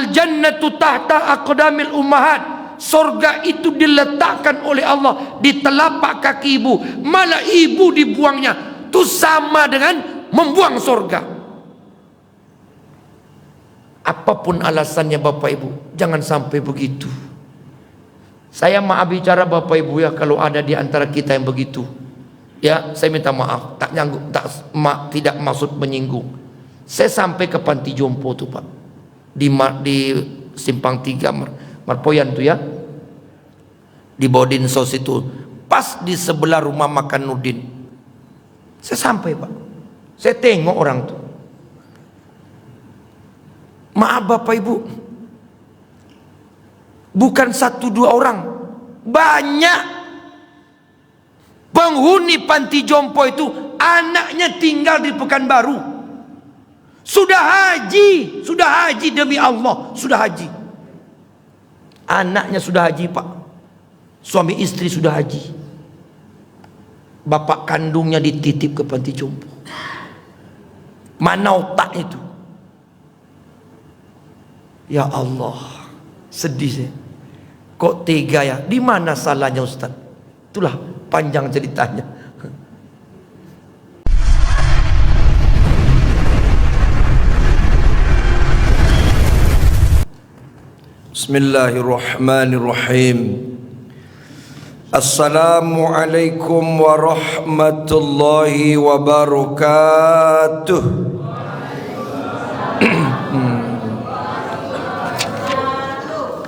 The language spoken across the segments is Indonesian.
Al-jannatu tahta aqdamil ummahat. Surga itu diletakkan oleh Allah di telapak kaki ibu. Malah ibu dibuangnya, itu sama dengan membuang surga. Apapun alasannya Bapak Ibu, jangan sampai begitu. Saya maaf bicara Bapak Ibu ya, kalau ada di antara kita yang begitu. Ya, saya minta maaf, tidak maksud menyinggung. Saya sampai ke panti jompo tuh Pak, di Simpang 3 Marpoyan tuh ya, di Bodinsos itu, pas di sebelah rumah makan Nurdin. Saya sampai Pak, saya tengok orang tuh. Maaf Bapak Ibu, bukan 1-2 orang, banyak penghuni panti jompo itu anaknya tinggal di Pekanbaru. Sudah haji demi Allah, sudah haji. Anaknya sudah haji Pak, suami istri sudah haji, bapak kandungnya dititip ke panti jompo. Mana otak itu? Ya Allah, sedih saya. Kok tega ya? Di mana salahnya Ustaz? Itulah panjang ceritanya. Bismillahirrahmanirrahim. Assalamualaikum warahmatullahi wabarakatuh.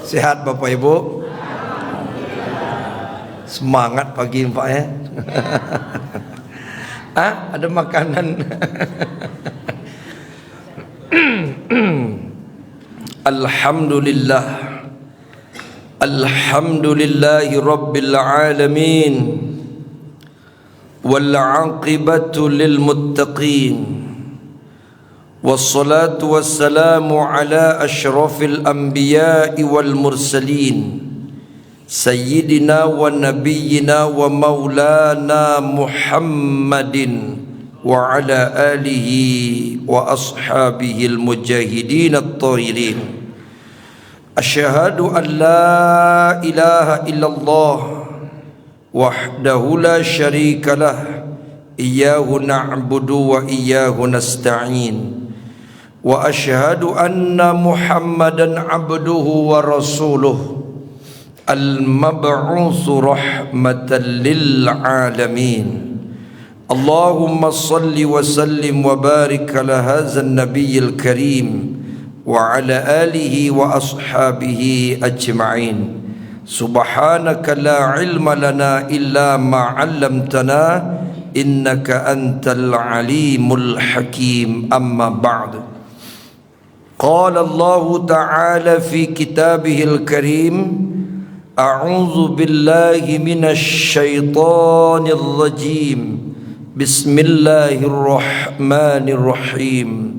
Sehat Bapak Ibu? Semangat pagi Pak ya. Ada makanan. Alhamdulillah, alhamdulillahi rabbil alamin, wal aqibatu lil muttaqin, wassalatu wassalamu ala ashrafil anbiya'i wal mursalin, sayyidina wa nabiyyina wa maulana Muhammadin wa ala alihi wa ashabihi al-mujahidin at-tahirin. Asyhadu an la ilaha illallah wahdahu la syarika lah, iyyahu na'budu wa iyyahu nasta'in, wa asyhadu anna Muhammadan abduhu wa rasuluh al-mab'utsu rahmatan lil alamin. Allahumma salli wa sallim wa barik ala hadzal nabiyil karim wa ala alihi wa ashabihi ajma'in. Subhanaka la ilma lana illa ma 'allamtana innaka antal alimul hakim. Amma ba'd. Qala Allah ta'ala fi kitabihil karim, a'udzu billahi minasy syaithanir rajim. Bismillahirrahmanirrahim.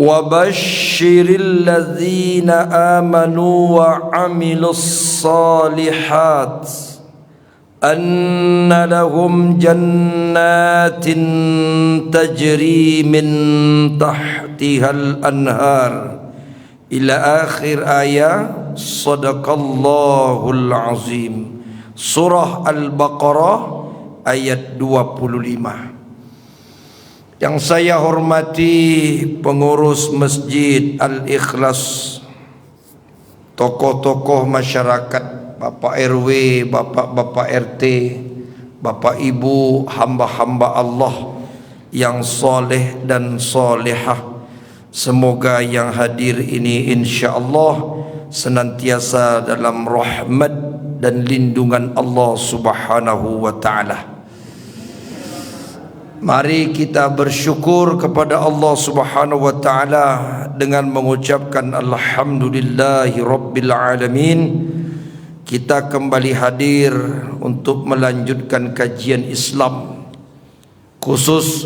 Wa basyiril ladzina amanu wa 'amilus shalihat anna lahum jannatin tajri min tahtihal anhar ila akhir ayat. Sadaqallahul azim. Surah Al-Baqarah ayat 25. Yang saya hormati pengurus Masjid Al-Ikhlas, tokoh-tokoh masyarakat, Bapak RW, Bapak-bapak RT, Bapak Ibu, hamba-hamba Allah yang soleh dan solehah. Semoga yang hadir ini insya-Allah senantiasa dalam rahmat dan lindungan Allah Subhanahu wa ta'ala. Mari kita bersyukur kepada Allah Subhanahu wa ta'ala dengan mengucapkan alhamdulillahi rabbil alamin. Kita kembali hadir untuk melanjutkan kajian Islam. Khusus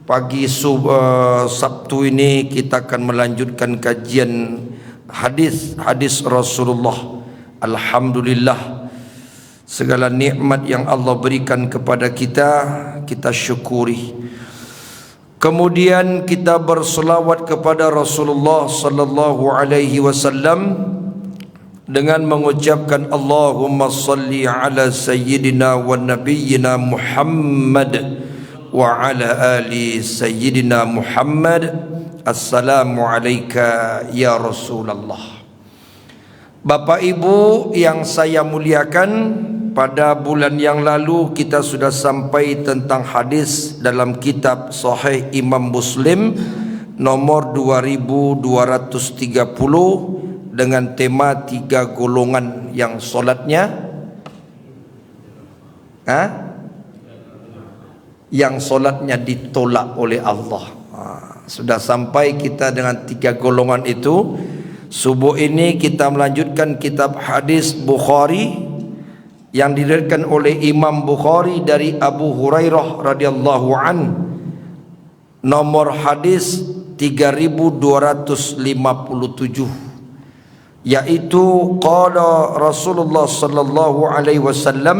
pagi Sabtu ini kita akan melanjutkan kajian hadis Rasulullah. Alhamdulillah, segala nikmat yang Allah berikan kepada kita, kita syukuri. Kemudian kita berselawat kepada Rasulullah sallallahu alaihi wasallam dengan mengucapkan Allahumma salli ala sayyidina wa nabiyyina Muhammad wa ala ali sayyidina Muhammad. Assalamu alayka ya Rasulullah. Bapak Ibu yang saya muliakan, pada bulan yang lalu kita sudah sampai tentang hadis dalam kitab Sahih Imam Muslim nomor 2230 dengan tema 3 golongan yang solatnya ditolak oleh Allah. Sudah sampai kita dengan 3 golongan itu. Subuh ini kita melanjutkan kitab hadis Bukhari yang diriwayatkan oleh Imam Bukhari dari Abu Hurairah radhiyallahu an, nomor hadis 3257, yaitu qala Rasulullah sallallahu alaihi wasallam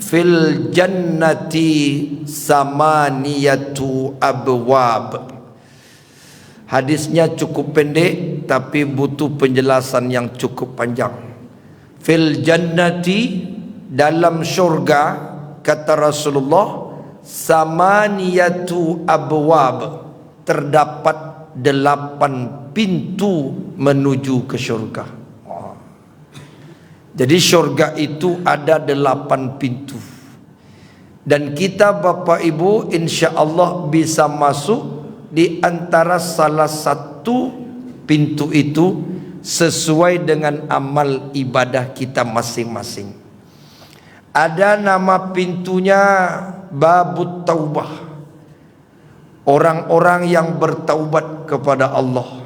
fil jannati samaniyatu abwab. Hadisnya cukup pendek tapi butuh penjelasan yang cukup panjang. Fil jannati, dalam syurga, kata Rasulullah, samaniyatu abwab, terdapat 8 pintu menuju ke syurga. Jadi syurga itu ada 8 pintu, dan kita Bapak Ibu insya-Allah bisa masuk di antara salah satu pintu itu sesuai dengan amal ibadah kita masing-masing. Ada nama pintunya Babut Taubah, orang-orang yang bertaubat kepada Allah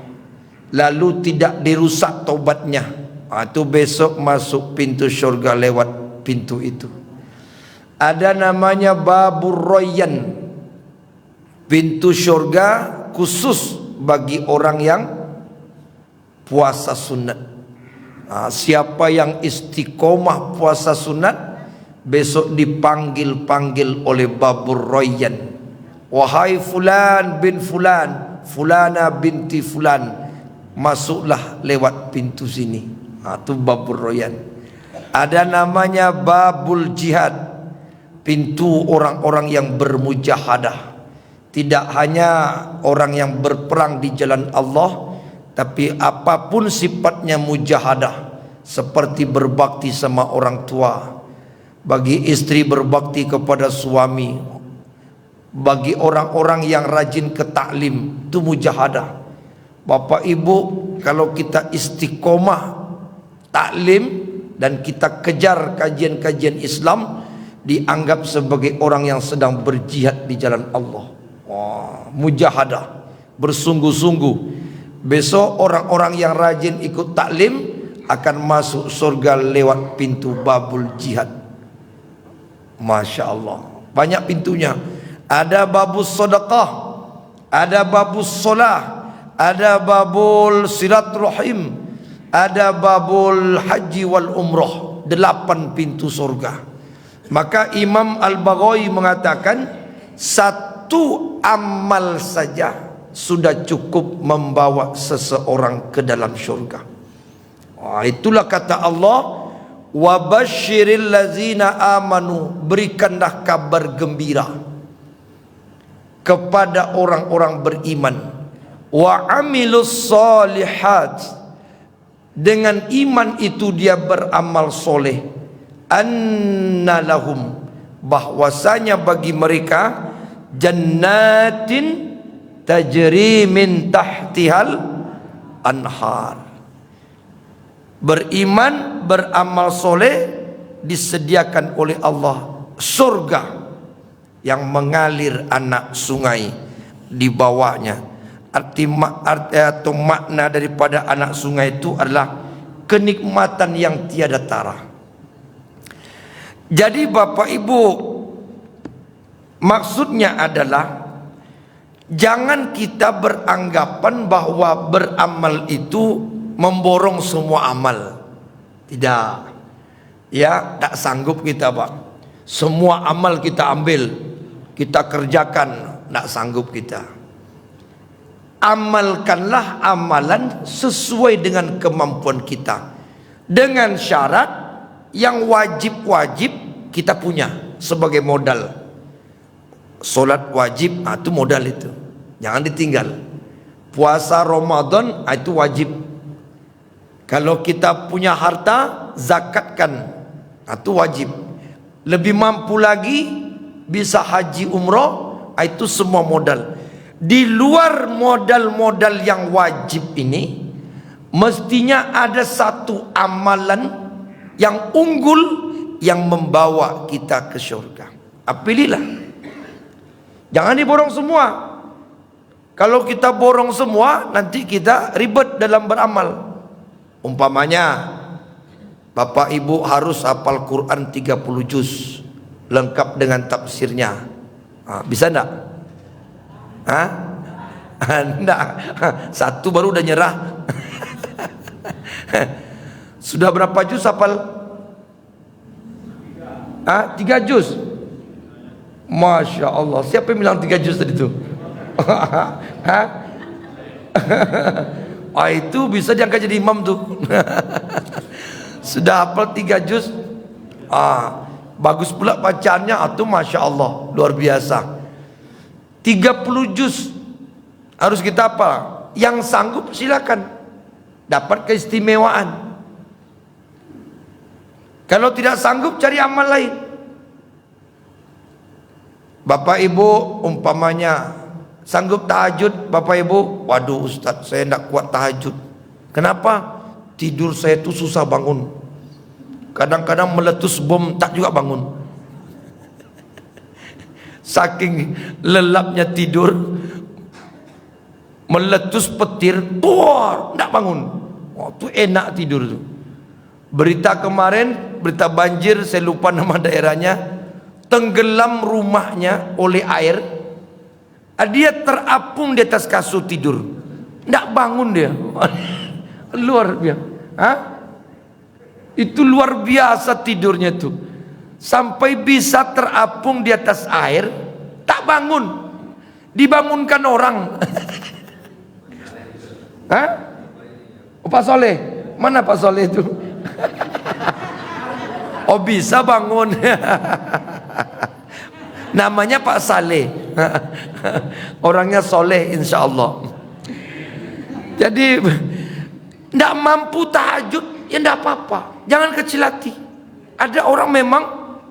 lalu tidak dirusak taubatnya, itu besok masuk pintu syurga lewat pintu itu. Ada namanya Babur Royan, pintu syurga khusus bagi orang yang puasa sunat. Siapa yang istiqomah puasa sunat besok dipanggil-panggil oleh Babur Royan, wahai fulan bin fulan, fulana binti fulan, masuklah lewat pintu sini. Itu Babur Royan. Ada namanya Babul Jihad, pintu orang-orang yang bermujahadah. Tidak hanya orang yang berperang di jalan Allah, tapi apapun sifatnya mujahadah, seperti berbakti sama orang tua, bagi istri berbakti kepada suami, bagi orang-orang yang rajin ke taklim, itu mujahadah. Bapak Ibu, kalau kita istiqomah taklim dan kita kejar kajian-kajian Islam, dianggap sebagai orang yang sedang berjihad di jalan Allah. Mujahadah, bersungguh-sungguh. Besok orang-orang yang rajin ikut taklim akan masuk surga lewat pintu Babul Jihad. Masya Allah, banyak pintunya. Ada babus sedekah, ada babus solah, ada babul silaturahim, ada babul haji wal umrah. 8 pintu surga. Maka Imam Al-Baghawi mengatakan, 1 amal saja sudah cukup membawa seseorang ke dalam syurga. Itulah kata Allah, wa basyiril ladzina amanu, berikanlah kabar gembira kepada orang-orang beriman, wa amilus solihat, dengan iman itu dia beramal soleh, anna lahum, bahwasanya bagi mereka, jannatin tajri min tahtihal anhar. Beriman, beramal soleh, disediakan oleh Allah surga yang mengalir anak sungai di bawahnya. Arti atau makna daripada anak sungai itu adalah kenikmatan yang tiada tara. Jadi Bapak Ibu, maksudnya adalah jangan kita beranggapan bahwa beramal itu memborong semua amal. Tidak. Ya, tak sanggup kita, Pak. Semua amal kita ambil, kita kerjakan, tak sanggup kita. amalkanlah amalan sesuai dengan kemampuan kita, dengan syarat yang wajib-wajib kita punya sebagai modal. Solat wajib, itu modal itu, jangan ditinggal. Puasa Ramadan, itu wajib. Kalau kita punya harta, zakatkan, itu wajib. Lebih mampu lagi, bisa haji umroh, itu semua modal. Di luar modal-modal yang wajib ini, mestinya ada satu amalan yang unggul yang membawa kita ke surga. Pilihlah. Jangan diborong semua. Kalau kita borong semua, nanti kita ribet dalam beramal. Umpamanya, Bapak Ibu harus hafal Quran 30 juz lengkap dengan tafsirnya. Bisa enggak? Enggak. Satu baru udah nyerah. Sudah berapa juz hafal? 3 juz. Masya Allah. Siapa yang bilang 3 juz tadi itu? Itu bisa diangkat jadi imam tuh. Sudah hafal 3 juz. Bagus pula bacaannya, itu Masya Allah, luar biasa. 30 juz harus kita hafal. Yang sanggup silakan, dapat keistimewaan. Kalau tidak sanggup, cari amal lain. Bapak Ibu umpamanya sanggup tahajud, Bapak Ibu, waduh Ustaz, saya tidak kuat tahajud. Kenapa? Tidur saya itu susah bangun. Kadang-kadang meletus bom tak juga bangun. Saking lelapnya tidur, meletus petir, tidak bangun. Itu enak tidur tuh. Berita kemarin, berita banjir, saya lupa nama daerahnya, tenggelam rumahnya oleh air. Dia terapung di atas kasur tidur, tidak bangun dia. Luar biasa. Itu luar biasa tidurnya tuh, sampai bisa terapung di atas air, tak bangun, dibangunkan orang. Pak Soleh, mana Pak Soleh itu? Oh bisa bangun. Namanya Pak Saleh. Orangnya soleh insya Allah. Jadi tidak mampu tahajud, ya tidak apa-apa, jangan kecil hati. Ada orang memang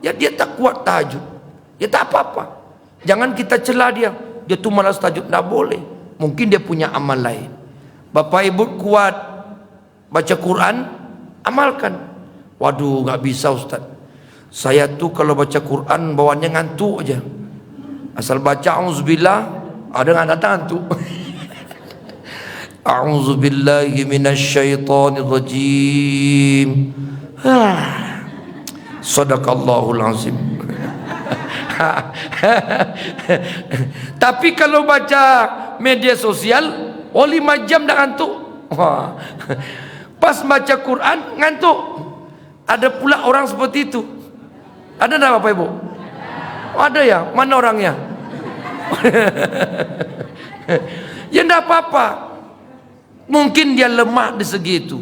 ya dia tak kuat tahajud, ya tak apa-apa, jangan kita celah dia tuh malas tahajud, tidak boleh. Mungkin dia punya amal lain. Bapak Ibu kuat baca Quran, amalkan. Waduh nggak bisa Ustaz, saya tuh kalau baca Quran bawaannya ngantuk aja. Asal baca auzubillah, ada nggak datang ngantuk. A'udzubillahi minasyaitonir rajim. Shadaqallahul azim. Tapi kalau baca media sosial, 5 jam dah ngantuk. Pas baca Quran ngantuk. Ada pula orang seperti itu. Ada enggak Bapak Ibu? Ada ya? Mana orangnya? Ya enggak apa-apa. Mungkin dia lemah di segi itu.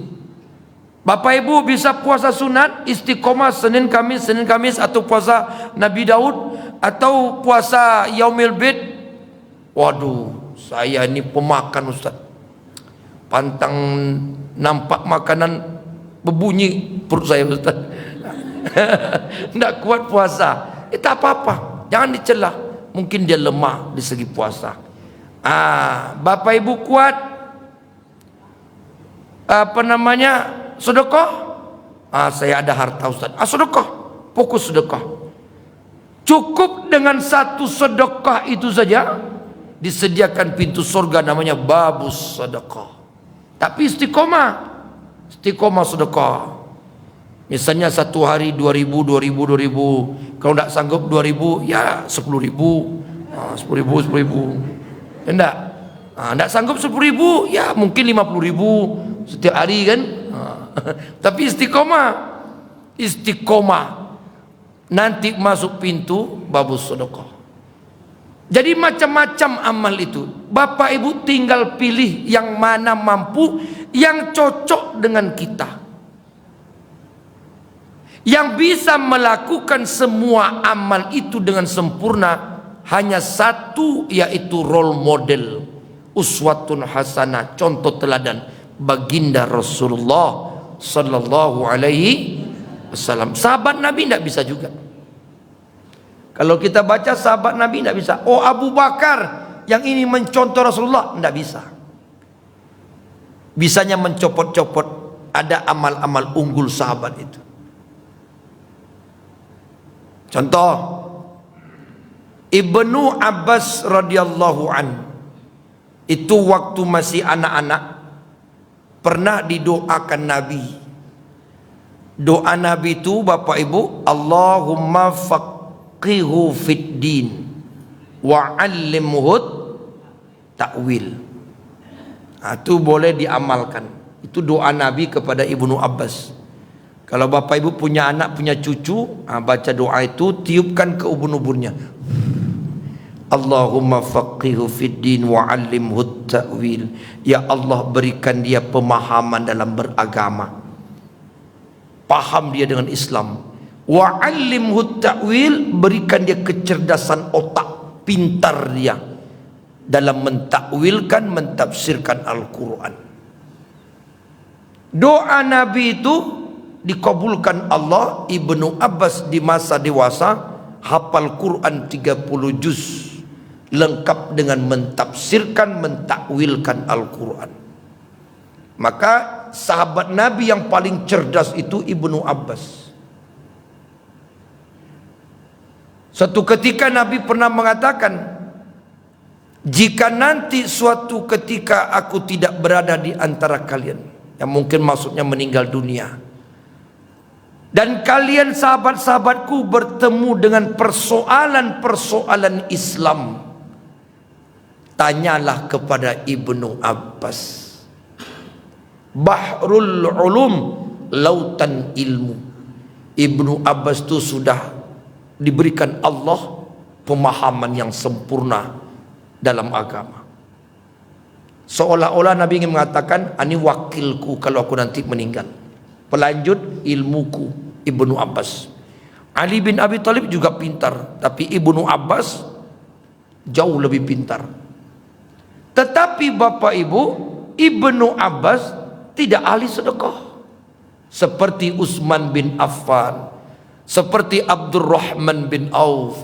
Bapak Ibu bisa puasa sunat, istiqomah Senin Kamis, atau puasa Nabi Daud, atau puasa Yaumil Bid. Waduh, saya ini pemakan Ustaz. Pantang nampak makanan berbunyi perut saya Ustaz. Tidak kuat puasa. Tak apa-apa, jangan dicela. Mungkin dia lemah di segi puasa. Bapak Ibu kuat sedekah. Saya ada harta Ustaz. Sedekah, fokus sedekah. Cukup dengan satu sedekah itu saja disediakan pintu surga, namanya babus sedekah. Tapi istiqomah sedekah. Misalnya satu hari 2.000. Kalau tidak sanggup 2.000, ya 10.000. 10.000. Enggak. Tidak sanggup 10.000, ya mungkin 50.000 setiap hari kan. Tapi istiqomah. Nanti masuk pintu babus sedekah. Jadi macam-macam amal itu. Bapak Ibu tinggal pilih yang mana mampu, yang cocok dengan kita, yang bisa melakukan semua amal itu dengan sempurna. Hanya satu, yaitu role model, uswatun hasanah, contoh teladan, baginda Rasulullah sallallahu alaihi wasallam. Sahabat Nabi tidak bisa juga. Kalau kita baca sahabat Nabi tidak bisa. Oh, Abu Bakar yang ini mencontoh Rasulullah, tidak bisa. Bisanya mencopot-copot. Ada amal-amal unggul sahabat itu. Contoh, Ibnu Abbas radhiyallahu an, itu waktu masih anak-anak pernah didoakan Nabi. Doa Nabi itu Bapak Ibu, Allahumma faqihu fid din wa 'allimhu ta'wil. Itu boleh diamalkan. Itu doa Nabi kepada Ibnu Abbas. Kalau Bapak Ibu punya anak, punya cucu, baca doa itu, tiupkan ke ubun-ubunnya. Allahumma faqihu fid din wa 'allimhu ta'wil. Ya Allah, berikan dia pemahaman dalam beragama. Paham dia dengan Islam. Wa 'allimhu ta'wil, berikan dia kecerdasan otak, pintar dia dalam mentakwilkan, mentafsirkan Al-Quran. Doa Nabi itu dikabulkan Allah. Ibnu Abbas di masa dewasa hafal Quran 30 juz, lengkap dengan mentafsirkan, mentakwilkan Al-Quran. Maka sahabat Nabi yang paling cerdas itu Ibnu Abbas. Suatu ketika Nabi pernah mengatakan, jika nanti suatu ketika aku tidak berada di antara kalian, yang mungkin maksudnya meninggal dunia, dan kalian sahabat-sahabatku bertemu dengan persoalan-persoalan Islam, tanyalah kepada Ibnu Abbas. Bahrul ulum, lautan ilmu. Ibnu Abbas itu sudah diberikan Allah pemahaman yang sempurna dalam agama. Seolah-olah Nabi ingin mengatakan, ini wakilku kalau aku nanti meninggal, pelanjut ilmuku. Ibnu Abbas. Ali bin Abi Thalib juga pintar, tapi Ibnu Abbas jauh lebih pintar. Tetapi Bapak Ibu, Ibnu Abbas tidak ahli sedekah seperti Utsman bin Affan, seperti Abdurrahman bin Auf,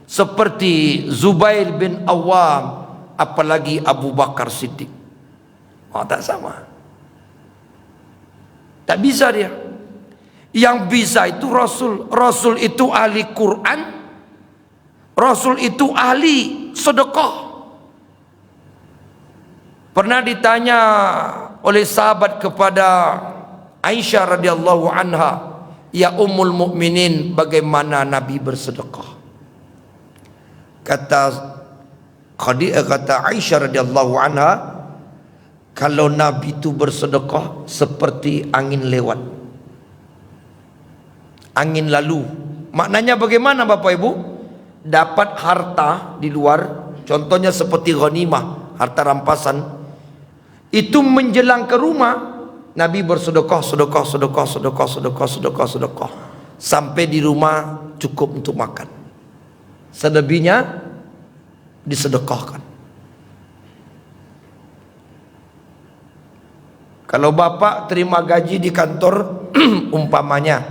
seperti Zubair bin Awam, apalagi Abu Bakar Siddiq. Tak sama. Tak bisa dia. Yang bisa itu Rasul. Rasul itu ahli Quran. Rasul itu ahli sedekah. Pernah ditanya oleh sahabat kepada Aisyah radhiyallahu anha, ya Ummul Mukminin, bagaimana Nabi bersedekah? Kata Aisyah radhiyallahu anha, kalau Nabi itu bersedekah seperti angin lewat, angin lalu. Maknanya bagaimana Bapak Ibu? Dapat harta di luar, contohnya seperti ghanimah, harta rampasan, itu menjelang ke rumah Nabi bersedekah, sedekah, sedekah, sedekah, sedekah, sedekah, sedekah, sampai di rumah cukup untuk makan. Selebihnya disedekahkan. Kalau bapak terima gaji di kantor umpamanya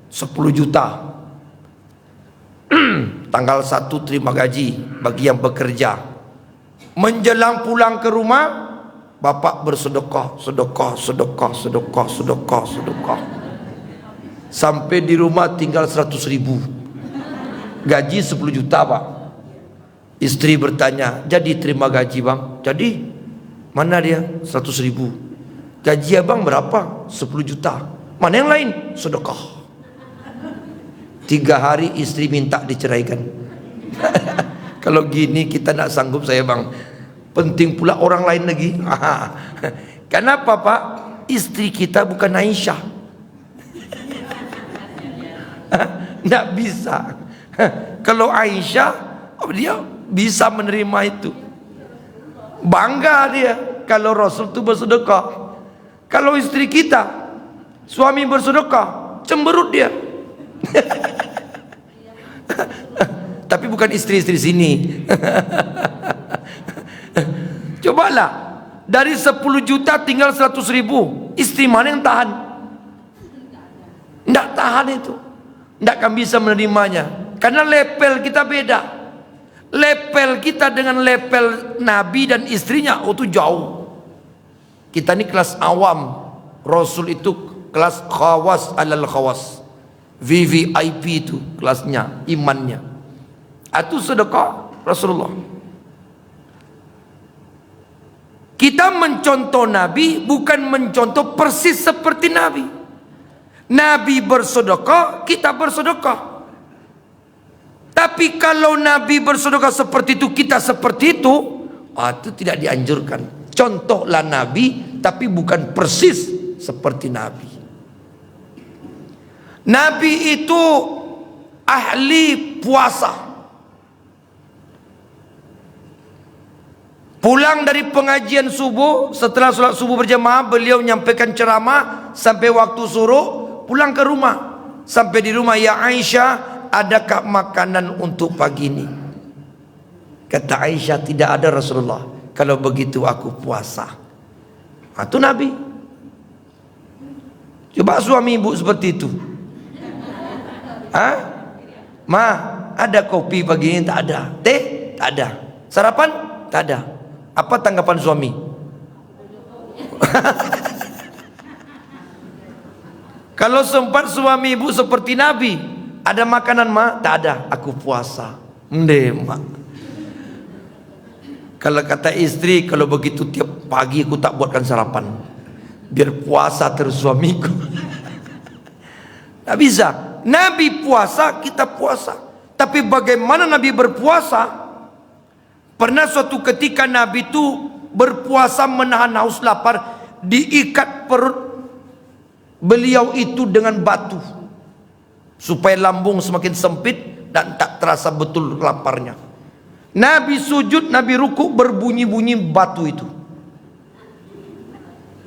10 juta, tanggal 1 terima gaji bagi yang bekerja, menjelang pulang ke rumah bapak bersedekah, sedekah, sedekah, sedekah, sedekah, sedekah, sampai di rumah tinggal 100.000. Gaji 10 juta Pak. Istri bertanya, jadi terima gaji Bang? Jadi, mana dia? 100.000. Gaji abang berapa? 10 juta. Mana yang lain? Sedekah. 3 hari istri minta diceraikan. Kalau gini kita nak sanggup saya Bang. Penting pula orang lain lagi. Kenapa Pak? Istri kita bukan Aisyah. Tidak bisa. Kalau Aisyah, dia bisa menerima itu. Bangga dia kalau Rasul itu bersedekah. Kalau istri kita, suami bersedekah, cemberut dia. Tapi bukan istri-istri sini. Cobalah, dari 10 juta tinggal 100.000. Istri mana yang tahan? Tidak tahan itu. Tidak akan bisa menerimanya. Karena level kita beda. Level kita dengan level Nabi dan istrinya, oh itu jauh. Kita ini kelas awam. Rasul itu kelas khawas alal khawas. VVIP itu kelasnya, imannya. Itu sedekah Rasulullah. Kita mencontoh Nabi bukan mencontoh persis seperti Nabi. Nabi bersedekah, kita bersedekah. Tapi kalau Nabi bersedekah seperti itu, kita seperti itu, itu tidak dianjurkan. Contohlah Nabi, tapi bukan persis seperti Nabi. Nabi itu ahli puasa. Pulang dari pengajian subuh, setelah sholat subuh berjamaah, beliau menyampaikan ceramah sampai waktu suruh, pulang ke rumah. Sampai di rumah, ya Aisyah, adakah makanan untuk pagi ini? Kata Aisyah, tidak ada Rasulullah. Kalau begitu aku puasa. Itu Nabi. Coba suami ibu seperti itu. Ma, ada kopi pagi ini? Tak ada. Teh? Tak ada. Sarapan? Tak ada. Apa tanggapan suami? Kalau sempat suami ibu seperti Nabi, ada makanan ma? Tak ada, aku puasa. Mak. Kalau kata istri, kalau begitu tiap pagi aku tak buatkan sarapan, biar puasa terus suamiku. Tak bisa. Nabi puasa, kita puasa. Tapi bagaimana Nabi berpuasa? Pernah suatu ketika Nabi itu berpuasa menahan haus lapar, diikat perut beliau itu dengan batu supaya lambung semakin sempit dan tak terasa betul laparnya. Nabi sujud, Nabi rukuk, berbunyi-bunyi batu itu.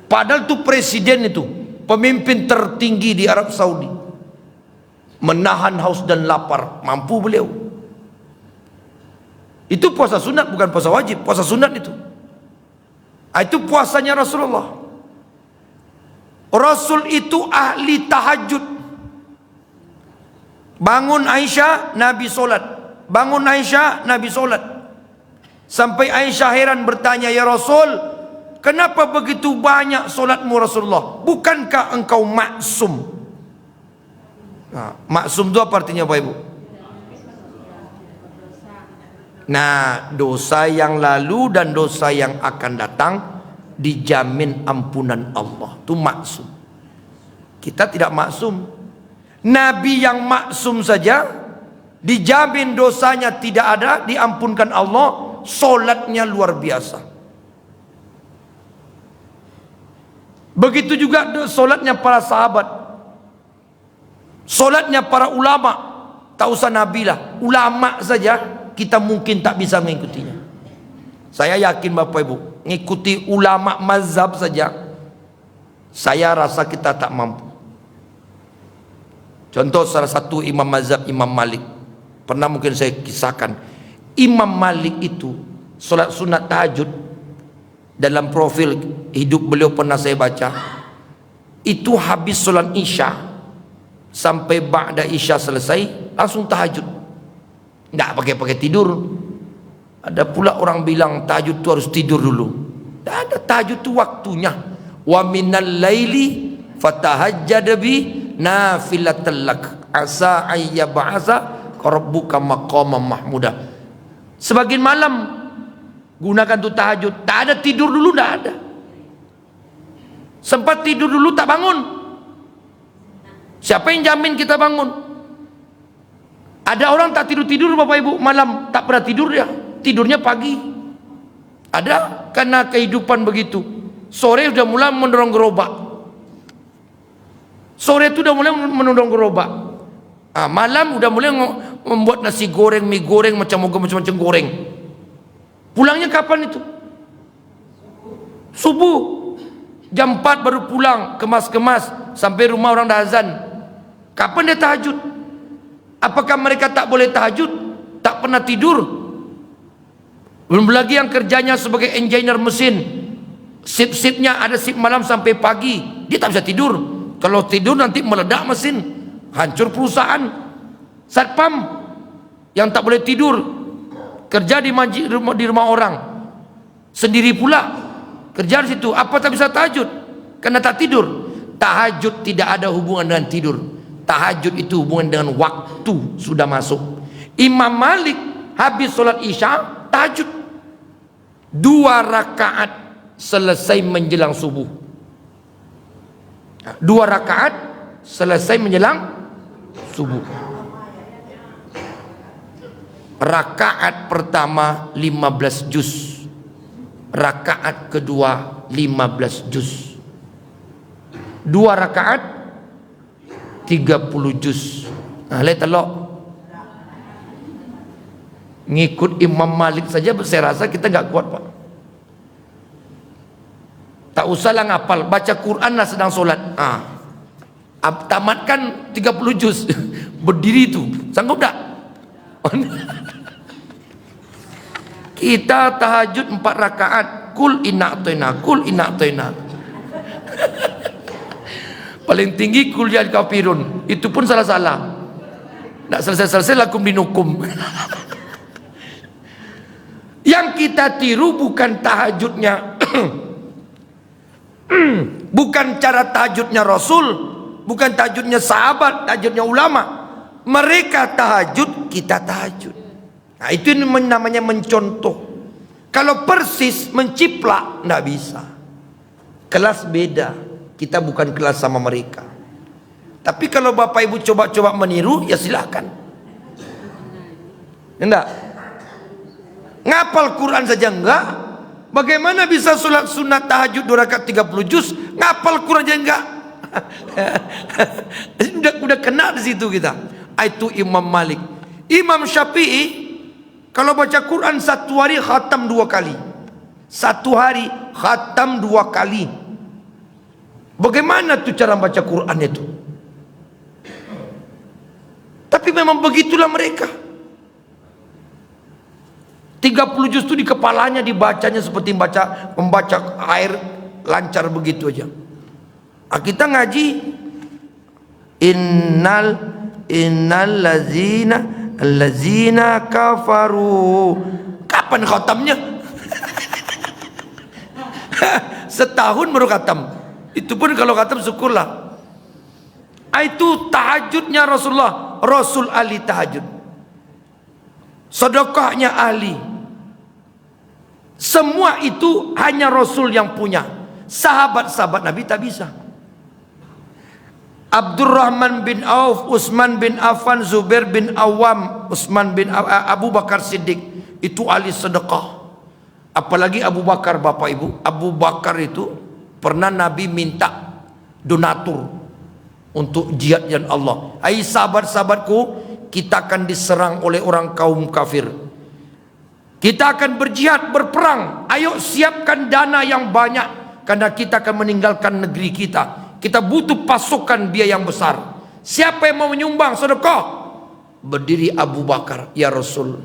Padahal itu presiden itu, pemimpin tertinggi di Arab Saudi, menahan haus dan lapar, mampu beliau. Itu puasa sunat, bukan puasa wajib. Puasa sunat itu. Itu puasanya Rasulullah. Rasul itu ahli tahajud. Bangun Aisyah, Nabi solat. Bangun Aisyah, Nabi solat. Sampai Aisyah heran bertanya, ya Rasul, kenapa begitu banyak solatmu Rasulullah? Bukankah engkau maksum? Maksum itu apa artinya Bapak Ibu? Nah, dosa yang lalu dan dosa yang akan datang dijamin ampunan Allah. Itu maksum. Kita tidak maksum. Nabi yang maksum saja dijamin dosanya tidak ada, diampunkan Allah, solatnya luar biasa. Begitu juga solatnya para sahabat, solatnya para ulama. Tak usah Nabi lah, ulama saja kita mungkin tak bisa mengikutinya. Saya yakin Bapak Ibu, ngikuti ulama mazhab saja, saya rasa kita tak mampu. Contoh salah satu imam mazhab, Imam Malik. Pernah mungkin saya kisahkan, Imam Malik itu solat sunat tahajud, dalam profil hidup beliau pernah saya baca, itu habis solat isya sampai ba'da isya selesai langsung tahajud. Tidak pakai tidur. Ada pula orang bilang tahajud itu harus tidur dulu. Tidak ada, tahajud itu waktunya. Wa minal laili fatahajjad bi nafilatan lak asa ayyab'asa rabbuka maqaman mahmuda. Sebagian malam gunakan untuk tahajud. Tak ada tidur dulu, tidak ada. Sempat tidur dulu tak bangun. Siapa yang jamin kita bangun? Ada orang tak tidur Bapak Ibu, malam tak pernah tidur dia, tidurnya pagi. Ada, karena kehidupan begitu. Sore sudah mulai mendorong gerobak. Sore itu sudah mulai mendorong gerobak. Malam sudah mulai membuat nasi goreng, mie goreng, macam-macam goreng. Pulangnya kapan itu? Subuh jam 4 baru pulang, kemas-kemas, sampai rumah orang dah azan. Kapan dia tahajud? Apakah mereka tak boleh tahajud? Tak pernah tidur? Belum lagi yang kerjanya sebagai engineer mesin, sip-sipnya ada sip malam sampai pagi, dia tak bisa tidur. Kalau tidur nanti meledak mesin, hancur perusahaan. Satpam yang tak boleh tidur, kerja di rumah orang, sendiri pula kerja di situ. Apa tak bisa tahajud? Karena tak tidur. Tahajud tidak ada hubungan dengan tidur. Tahajud itu hubungan dengan waktu sudah masuk. Imam Malik habis solat isya tahajud 2 rakaat selesai menjelang subuh. 2 rakaat selesai menjelang subuh. Rakaat pertama 15 juz, rakaat kedua 15 juz, 2 rakaat 30 juz. Nah, lihat telok ngikut Imam Malik saja, saya rasa kita nggak kuat, Pak. Tak usahlah ngapal, baca Quran lah sedang solat. Tamatkan 30 juz berdiri itu, sanggup tak? Kita tahajud 4 rakaat, kul inna atoina. Paling tinggi kul ya kafirun, itu pun salah-salah. Tak selesai-selesai lakum dinukum. Yang kita tiru bukan tahajudnya bukan cara tahajudnya Rasul, bukan tahajudnya sahabat, tahajudnya ulama. Mereka tahajud, kita tahajud. Nah, itu namanya mencontoh. Kalau persis menciplak, tidak bisa. Kelas beda. Kita bukan kelas sama mereka. Tapi kalau Bapak Ibu coba-coba meniru, ya silakan. Enggak? Ngapal Quran saja enggak? Bagaimana bisa sholat sunat tahajud 2 rakaat 30 juz? Ngapal Quran aja enggak? Udah kena di situ kita. Itu Imam Malik. Imam Syafi'i kalau baca Quran 1 hari khatam 2 kali. 1 hari khatam 2 kali. Bagaimana tuh cara baca Quran itu? Tapi memang begitulah mereka. 30 juz itu di kepalanya dibacanya seperti membaca air lancar begitu aja. Nah, kita ngaji innal lazina kafaru. Kapan khatamnya? Setahun baru khatam. Itu pun kalau khatam syukurlah. Itu tahajudnya Rasulullah. Rasul ahli tahajud. Sedekahnya ahli. Semua itu hanya Rasul yang punya. Sahabat-sahabat Nabi tak bisa. Abdurrahman bin Auf, Utsman bin Affan, Zubair bin Awam, Abu Bakar Siddiq itu ahli sedekah. Apalagi Abu Bakar, Bapak Ibu. Abu Bakar itu pernah Nabi minta donatur untuk jihad jalan Allah. Hai sahabat-sahabatku, kita akan diserang oleh orang kaum kafir. Kita akan berjihad, berperang. Ayo siapkan dana yang banyak, karena kita akan meninggalkan negeri kita. Kita butuh pasukan biaya yang besar. Siapa yang mau menyumbang sedekah? Berdiri Abu Bakar, ya Rasul,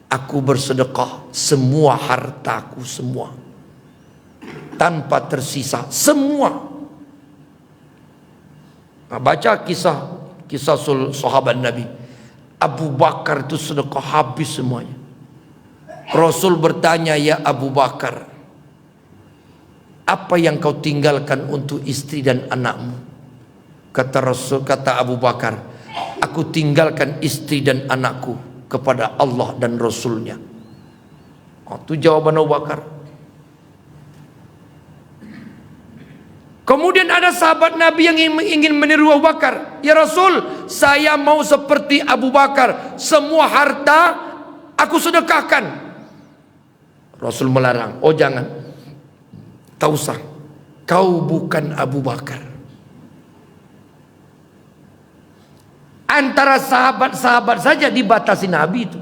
aku bersedekah semua hartaku, semua, tanpa tersisa, semua. Nah, baca kisah sahabat Nabi. Abu Bakar itu sedekah habis semuanya. Rasul bertanya, ya Abu Bakar, apa yang kau tinggalkan untuk istri dan anakmu? Kata Abu Bakar, aku tinggalkan istri dan anakku kepada Allah dan Rasulnya. Itu jawaban Abu Bakar. Kemudian ada sahabat Nabi yang ingin meniru Abu Bakar. Ya Rasul, saya mau seperti Abu Bakar, semua harta aku sedekahkan. Rasul melarang. Oh jangan, tak usah. Kau bukan Abu Bakar. Antara sahabat-sahabat saja dibatasi Nabi itu.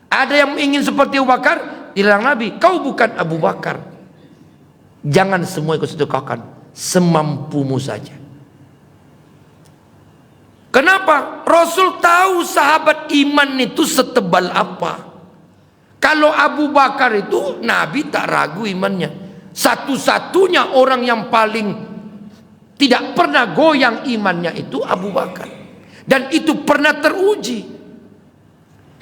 Ada yang ingin seperti Abu Bakar, dilarang Nabi. Kau bukan Abu Bakar. Jangan semua ikut sedekahkan, semampumu saja. Kenapa? Rasul tahu sahabat iman itu setebal apa. Kalau Abu Bakar itu Nabi tak ragu imannya. Satu-satunya orang yang paling tidak pernah goyang imannya itu Abu Bakar. Dan itu pernah teruji.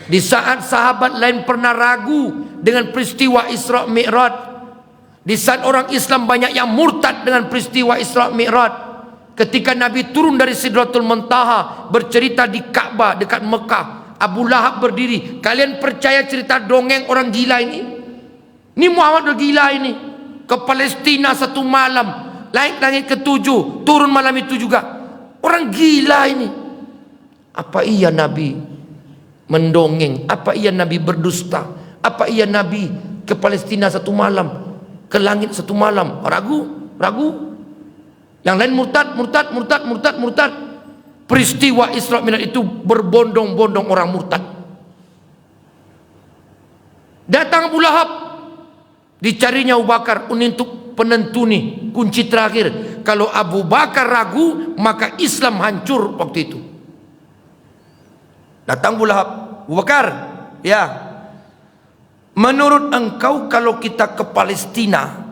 Di saat sahabat lain pernah ragu dengan peristiwa Isra Mi'raj, di saat orang Islam banyak yang murtad dengan peristiwa Isra Mi'raj, ketika Nabi turun dari Sidratul Muntaha bercerita di Ka'bah dekat Mekah, Abu Lahab berdiri, kalian percaya cerita dongeng orang gila ini? Ini Muhammad udah gila ini. Ke Palestina satu malam, langit ketujuh, turun malam itu juga. Orang gila ini. Apa iya Nabi mendongeng? Apa iya Nabi berdusta? Apa iya Nabi ke Palestina satu malam, ke langit satu malam? Ragu. Yang lain murtad. Peristiwa Isra Mi'raj itu berbondong-bondong orang murtad. Datang Abu Lahab, dicarinya Abu Bakar untuk penentu nih, kunci terakhir. Kalau Abu Bakar ragu, maka Islam hancur waktu itu. Datang Abu Lahab, Abu Bakar, ya, menurut engkau kalau kita ke Palestina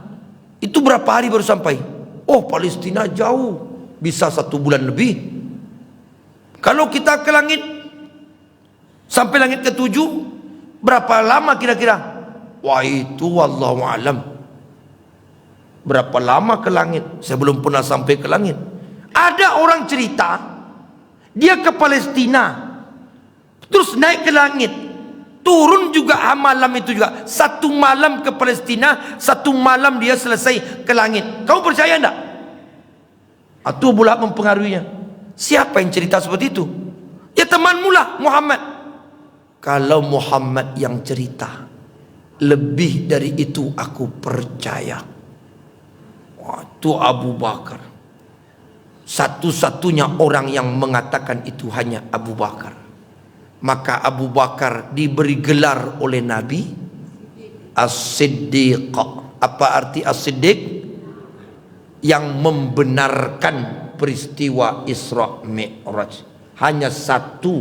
itu berapa hari baru sampai? Oh, Palestina jauh, bisa 1 bulan lebih. Kalau kita ke langit sampai langit ke-7, berapa lama kira-kira? Wah, itu wallahu alam. Berapa lama ke langit? Saya belum pernah sampai ke langit. Ada orang cerita dia ke Palestina, terus naik ke langit, turun juga malam itu juga. 1 malam ke Palestina, 1 malam dia selesai ke langit. Kau percaya enggak? Atau pula mempengaruhinya. Siapa yang cerita seperti itu? Ya temanmu lah, Muhammad. Kalau Muhammad yang cerita, lebih dari itu aku percaya. Waktu Abu Bakar, satu-satunya orang yang mengatakan itu hanya Abu Bakar. Maka Abu Bakar diberi gelar oleh Nabi As-Siddiq. Apa arti As-Siddiq? Yang membenarkan peristiwa Isra Mi'raj. Hanya satu,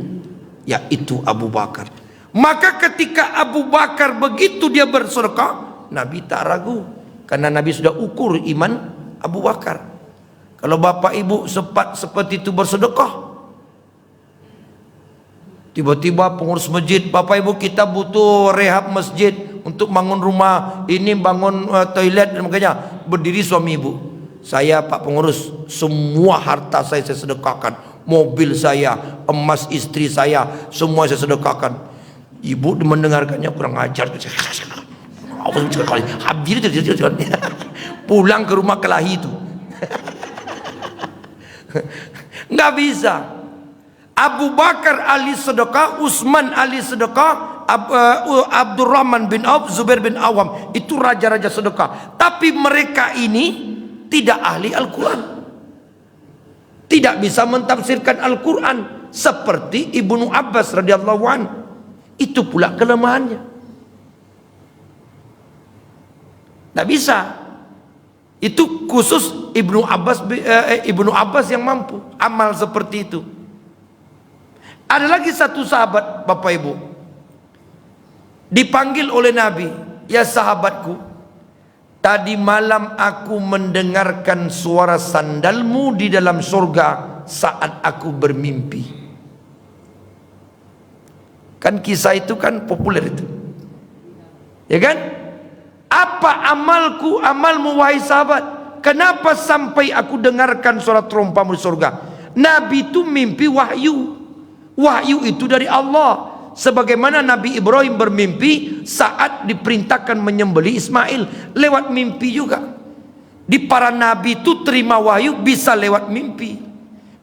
yaitu Abu Bakar. Maka ketika Abu Bakar begitu dia bersedekah, Nabi tak ragu, karena Nabi sudah ukur iman Abu Bakar. Kalau bapak ibu seperti itu bersedekah, tiba-tiba pengurus masjid, bapak ibu kita butuh rehab masjid untuk bangun rumah ini, bangun toilet dan makanya, berdiri suami ibu, saya Pak Pengurus, semua harta saya sedekahkan, mobil saya, emas istri saya, semua saya sedekahkan. Ibu mendengarkannya kurang ajar, pulang ke rumah kelahi itu. Nggak bisa. Abu Bakar ahli sedekah, Utsman ahli sedekah, Abdurrahman bin Auf, Zubair bin Awam, itu raja-raja sedekah. Tapi mereka ini tidak ahli Al-Quran, tidak bisa mentafsirkan Al-Quran seperti Ibnu Abbas radhiyallahu anhu. Itu pula kelemahannya. Tidak bisa. Itu khusus Ibnu Abbas yang mampu amal seperti itu. Ada lagi satu sahabat, Bapak Ibu, dipanggil oleh Nabi, ya sahabatku, tadi malam aku mendengarkan suara sandalmu di dalam surga saat aku bermimpi. Kan kisah itu kan populer itu, ya kan? Apa amalmu wahai sahabat? Kenapa sampai aku dengarkan suara terompamu di surga? Nabi itu mimpi wahyu. Wahyu itu dari Allah. Sebagaimana Nabi Ibrahim bermimpi saat diperintahkan menyembelih Ismail, lewat mimpi juga. Di para nabi itu terima wahyu bisa lewat mimpi,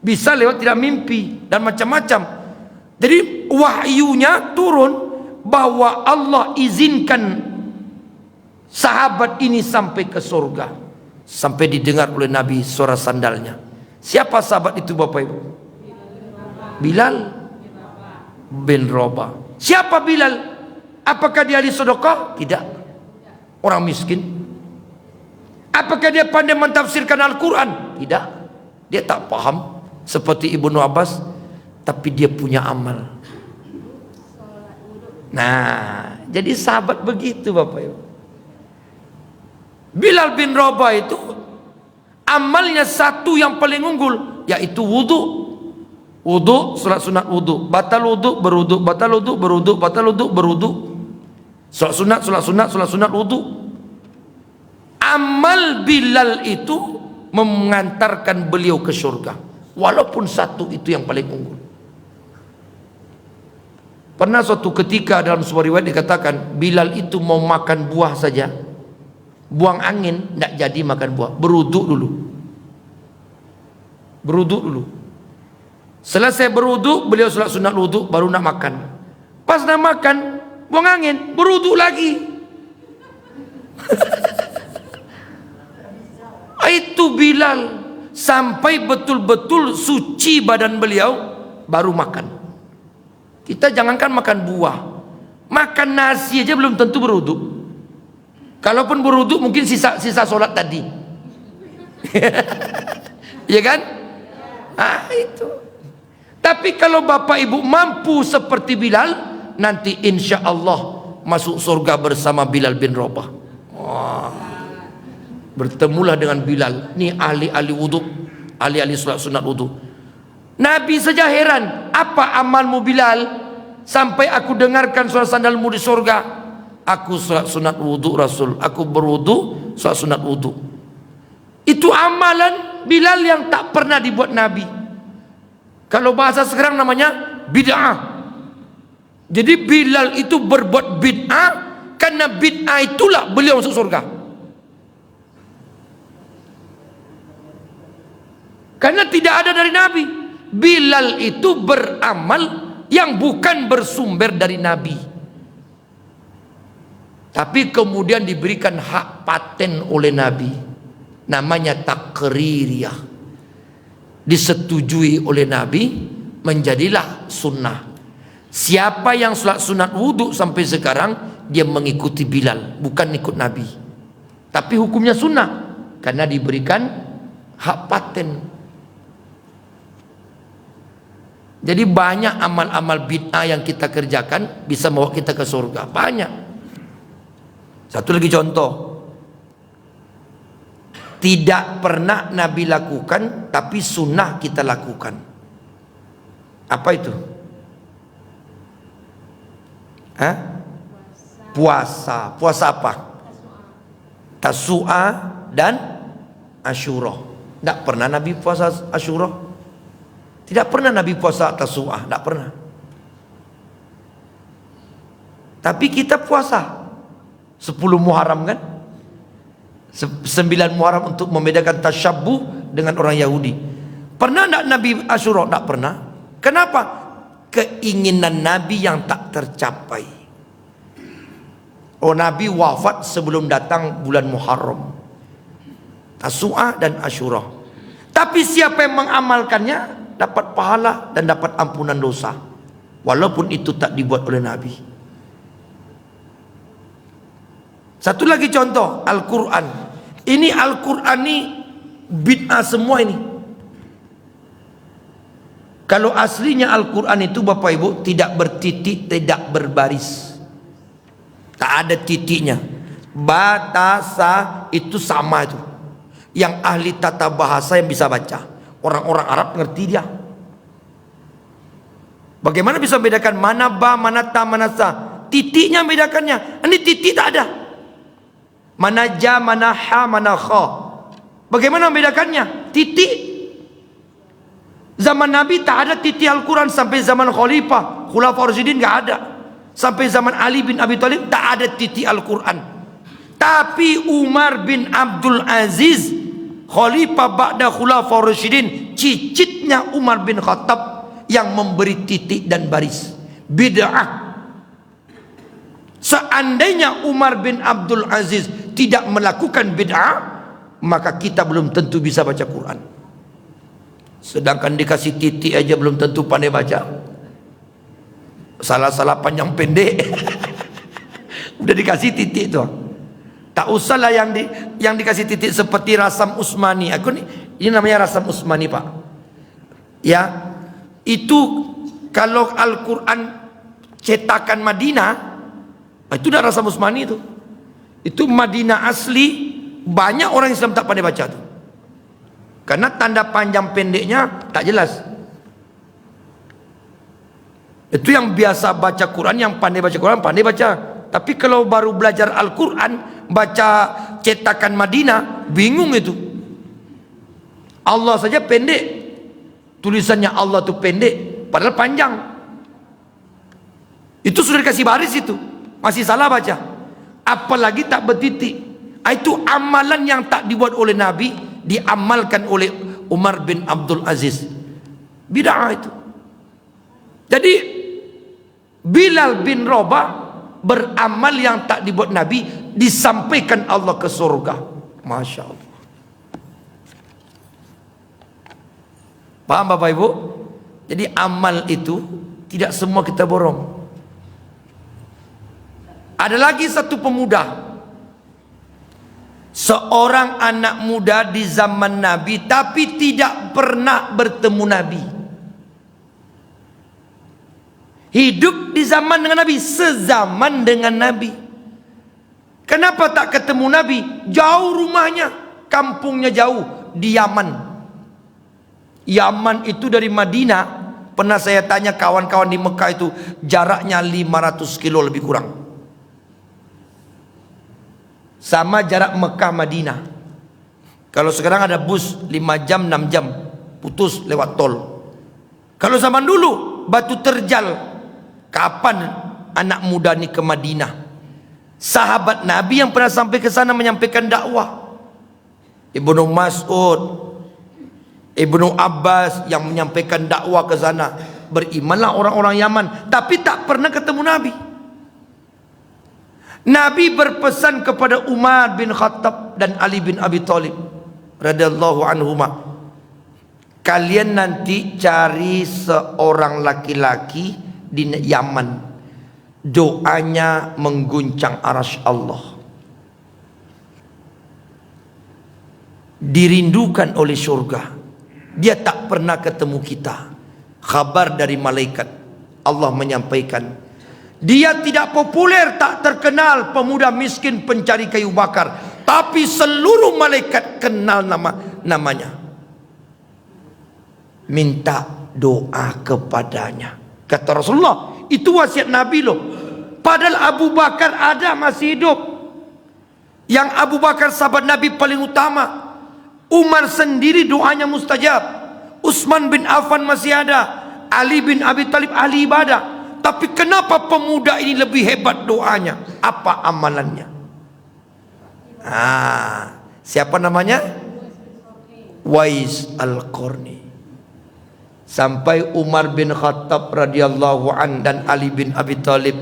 bisa lewat tidak mimpi, dan macam-macam. Jadi wahyunya turun bahwa Allah izinkan sahabat ini sampai ke surga, sampai didengar oleh Nabi suara sandalnya. Siapa sahabat itu Bapak Ibu? Bilal bin Rabah. Siapa Bilal? Apakah dia ahli sedekah? Tidak, orang miskin. Apakah dia pandai mentafsirkan Al-Quran? Tidak. Dia tak paham seperti Ibnu Abbas, tapi dia punya amal. Nah, jadi sahabat begitu Bapak Ibu. Bilal bin Rabah itu amalnya satu yang paling unggul, yaitu wudu. Wudu, salat sunat wudu, batal wudu, berwudu, batal wudu, berwudu, batal wudu, berwudu. Salat sunat wudu. Amal Bilal itu mengantarkan beliau ke surga. Walaupun satu itu yang paling unggul. Pernah suatu ketika dalam sebuah riwayat dikatakan Bilal itu mau makan buah saja, buang angin, tidak jadi makan buah, berwudu dulu. Berwudu dulu. Selesai berwudu, beliau salat sunat wudu, baru nak makan. Pas nak makan, buang angin, berwudu lagi. Itu Bilal sampai betul-betul suci badan beliau baru makan. Kita jangankan makan buah, makan nasi aja belum tentu berwudu. Kalaupun berwudu mungkin sisa sholat tadi. Iya kan? Itu. Tapi kalau Bapak Ibu mampu seperti Bilal, nanti insya Allah masuk surga bersama Bilal bin Rabah. Bertemulah dengan Bilal. Ini ahli-ahli wudhu, ahli-ahli sholat sunat wudhu. Nabi saja heran, apa amalmu Bilal sampai aku dengarkan suara sandalmu di surga? Aku sholat sunat wudhu Rasul, aku berwudhu sholat sunat wudhu. Itu amalan Bilal yang tak pernah dibuat Nabi. Kalau bahasa sekarang namanya bid'ah. Jadi Bilal itu berbuat bid'ah, karena bid'ah itulah beliau masuk surga. Karena tidak ada dari Nabi. Bilal itu beramal yang bukan bersumber dari Nabi, tapi kemudian diberikan hak paten oleh Nabi, namanya takririyah, disetujui oleh Nabi, menjadilah sunnah. Siapa yang sholat sunat wudhu sampai sekarang, dia mengikuti Bilal, bukan ikut Nabi, tapi hukumnya sunnah karena diberikan hak paten. Jadi banyak amal-amal bid'ah yang kita kerjakan bisa membawa kita ke surga, banyak. Satu lagi contoh, tidak pernah Nabi lakukan tapi sunnah kita lakukan. Apa itu? Puasa. Puasa apa? Tasu'a dan Asyura. Tidak pernah Nabi puasa Asyura. Tidak pernah Nabi puasa Tasu'ah, tidak pernah. Tapi kita puasa 10 Muharram kan, 9 Muharram untuk membedakan tasyabbuh dengan orang Yahudi. Pernah tidak Nabi Asyura? Tidak pernah. Kenapa? Keinginan Nabi yang tak tercapai. Nabi wafat sebelum datang bulan Muharram, Tasu'ah dan Asyura. Tapi siapa yang mengamalkannya dapat pahala dan dapat ampunan dosa, walaupun itu tak dibuat oleh Nabi. Satu lagi contoh, Al-Quran. Ini Al-Quran ini bid'ah semua ini. Kalau aslinya Al-Quran itu Bapak Ibu tidak bertitik, tidak berbaris, tak ada titiknya. Batasa itu sama itu. Yang ahli tata bahasa yang bisa baca. Orang-orang Arab ngerti dia. Bagaimana bisa membedakan mana ba, mana ta, mana sa? Titiknya membedakannya. Ini titik tak ada. Mana ja, mana ha, mana kha. Bagaimana membedakannya? Titik. Zaman Nabi tak ada titik Al-Quran sampai zaman Khalifah. Khulafaur Rasyidin tak ada. Sampai zaman Ali bin Abi Thalib tak ada titik Al-Quran. Tapi Umar bin Abdul Aziz, Khalifah ba'da Khulafaur Rasyidin, cicitnya Umar bin Khattab yang memberi titik dan baris. Bid'ah. Seandainya Umar bin Abdul Aziz tidak melakukan bid'ah, maka kita belum tentu bisa baca Quran. Sedangkan dikasih titik aja belum tentu pandai baca. Salah-salah panjang pendek udah dikasih titik tuh. Tak usahlah yang dikasih titik seperti Rasam Usmani. Ini namanya Rasam Usmani, Pak. Ya, itu kalau Al-Quran cetakan Madinah, itu dah Rasam Usmani itu. Itu Madinah asli, banyak orang Islam tak pandai baca tu. Karena tanda panjang pendeknya tak jelas. Itu yang biasa baca Quran, yang pandai baca Quran pandai baca. Tapi kalau baru belajar Al-Quran, baca cetakan Madinah, bingung itu. Allah saja pendek, tulisannya Allah tu pendek, padahal panjang. Itu sudah dikasih baris itu, masih salah baca. Apalagi tak bertitik. Itu amalan yang tak dibuat oleh Nabi, diamalkan oleh Umar bin Abdul Aziz. Bid'ah itu. Jadi Bilal bin Rabah beramal yang tak dibuat Nabi, disampaikan Allah ke surga. Masya Allah. Paham Bapak Ibu? Jadi amal itu tidak semua kita borong. Ada lagi satu pemuda, seorang anak muda di zaman Nabi, tapi tidak pernah bertemu Nabi. Hidup di zaman dengan Nabi, sezaman dengan Nabi. Kenapa tak ketemu Nabi? Jauh rumahnya, kampungnya jauh di Yaman. Yaman itu dari Madinah, pernah saya tanya kawan-kawan di Mekah itu, jaraknya 500 kilo lebih kurang. Sama jarak Mekah Madinah. Kalau sekarang ada bus 5 jam 6 jam, putus lewat tol. Kalau zaman dulu batu terjal. Kapan anak muda ni ke Madinah? Sahabat Nabi yang pernah sampai ke sana menyampaikan dakwah. Ibnu Mas'ud, Ibnu Abbas yang menyampaikan dakwah ke sana. Berimanlah orang-orang Yaman, tapi tak pernah ketemu Nabi. Nabi berpesan kepada Umar bin Khattab dan Ali bin Abi Thalib radhiyallahu anhuma, kalian nanti cari seorang laki-laki di Yaman, doanya mengguncang arasy Allah, dirindukan oleh surga. Dia tak pernah ketemu kita. Kabar dari malaikat, Allah menyampaikan, dia tidak populer, tak terkenal, pemuda miskin pencari kayu bakar, tapi seluruh malaikat kenal namanya. Minta doa kepadanya. Kata Rasulullah, itu wasiat Nabi loh. Padahal Abu Bakar ada, masih hidup. Yang Abu Bakar sahabat Nabi paling utama. Umar sendiri doanya mustajab. Utsman bin Affan masih ada. Ali bin Abi Thalib ahli ibadah. Tapi kenapa pemuda ini lebih hebat doanya? Apa amalannya? Siapa namanya? Wais Al-Qarni. Sampai Umar bin Khattab radhiyallahu an dan Ali bin Abi Thalib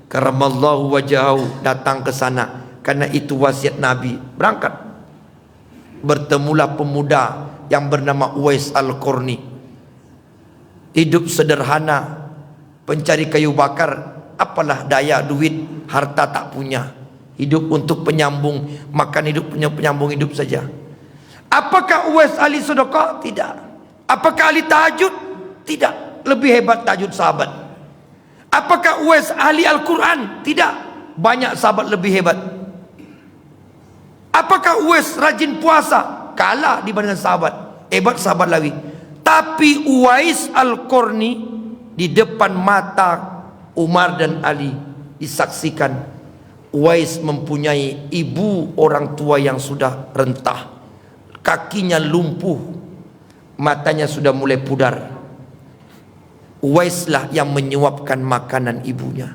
karamallahu wajahu datang ke sana, karena itu wasiat Nabi. Berangkat, bertemulah pemuda yang bernama Uwais Al-Qarni. Hidup sederhana, pencari kayu bakar, apalah daya, duit, harta tak punya. Hidup untuk penyambung, makan hidup, penyambung hidup saja. Apakah Uwais ahli sedekah? Tidak. Apakah ahli tahajud? Tidak. Lebih hebat tahajud sahabat. Apakah Uwais ahli Al-Quran? Tidak. Banyak sahabat lebih hebat. Apakah Uwais rajin puasa? Kalah dibandingkan sahabat. Hebat sahabat lagi. Tapi Uwais Al-Qarni di depan mata Umar dan Ali disaksikan, Uwais mempunyai ibu orang tua yang sudah rentah, kakinya lumpuh, matanya sudah mulai pudar. Uwaislah yang menyuapkan makanan ibunya.